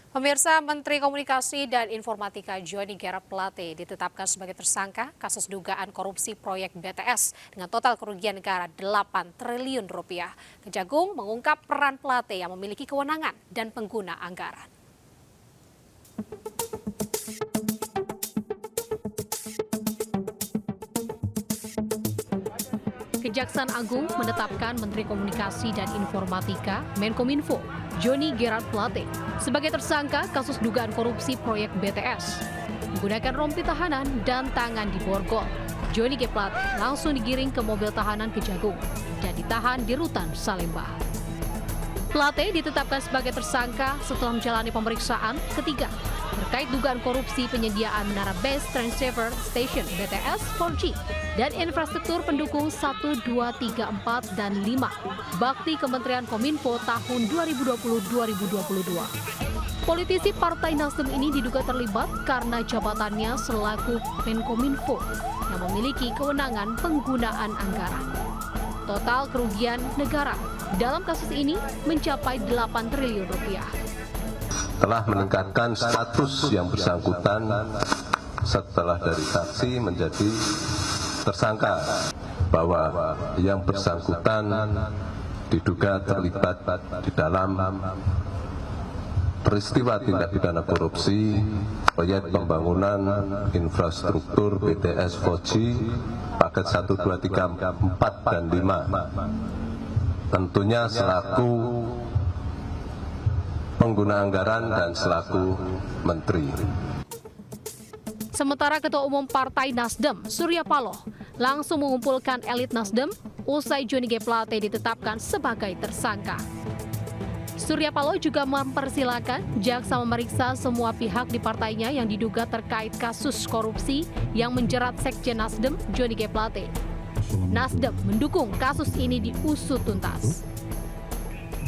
Pemirsa, Menteri Komunikasi dan Informatika Johnny G. Plate ditetapkan sebagai tersangka kasus dugaan korupsi proyek BTS dengan total kerugian negara 8 triliun rupiah. Kejagung mengungkap peran Plate yang memiliki kewenangan dan pengguna anggaran. Kejaksaan Agung menetapkan Menteri Komunikasi dan Informatika Menkominfo Johnny G. Plate sebagai tersangka kasus dugaan korupsi proyek BTS. Menggunakan rompi tahanan dan tangan di borgol, Johnny G. Plate langsung digiring ke mobil tahanan Kejagung dan ditahan di rutan Salemba. Plate ditetapkan sebagai tersangka setelah menjalani pemeriksaan ketiga terkait dugaan korupsi penyediaan menara Base Transceiver Station BTS 4G dan infrastruktur pendukung 1, 2, 3, 4, dan 5 bakti Kementerian Kominfo tahun 2020-2022. Politisi Partai Nasdem ini diduga terlibat karena jabatannya selaku Menkominfo yang memiliki kewenangan penggunaan anggaran. Total kerugian negara dalam kasus ini mencapai 8 triliun rupiah. Telah meningkatkan status yang bersangkutan setelah dari saksi menjadi tersangka, bahwa yang bersangkutan diduga terlibat di dalam peristiwa tindak pidana korupsi proyek pembangunan infrastruktur BTS 4G paket 1, 2, 3, 4, dan 5. Tentunya selaku pengguna anggaran dan selaku menteri. Sementara Ketua Umum Partai Nasdem, Surya Paloh, langsung mengumpulkan elit Nasdem usai Johnny G. Plate ditetapkan sebagai tersangka. Surya Paloh juga mempersilahkan jaksa memeriksa semua pihak di partainya yang diduga terkait kasus korupsi yang menjerat Sekjen Nasdem, Johnny G. Plate. Nasdem mendukung kasus ini diusut tuntas.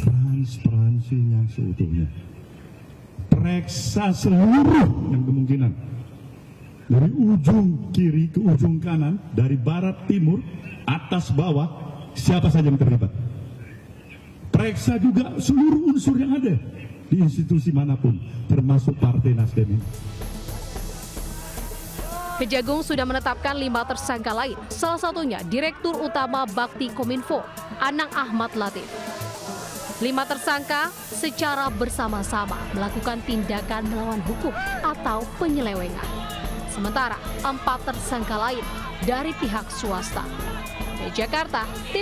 Transparansi yang seutuhnya, periksa seluruh yang kemungkinan dari ujung kiri ke ujung kanan, dari barat timur, atas bawah, siapa saja yang terlibat. Periksa juga seluruh unsur yang ada di institusi manapun, termasuk Partai Nasdem ini. Kejagung sudah menetapkan 5 tersangka lain, salah satunya Direktur Utama Bakti Kominfo, Anang Ahmad Latif. 5 tersangka secara bersama-sama melakukan tindakan melawan hukum atau penyelewengan. Sementara 4 tersangka lain dari pihak swasta. Dari Jakarta, tim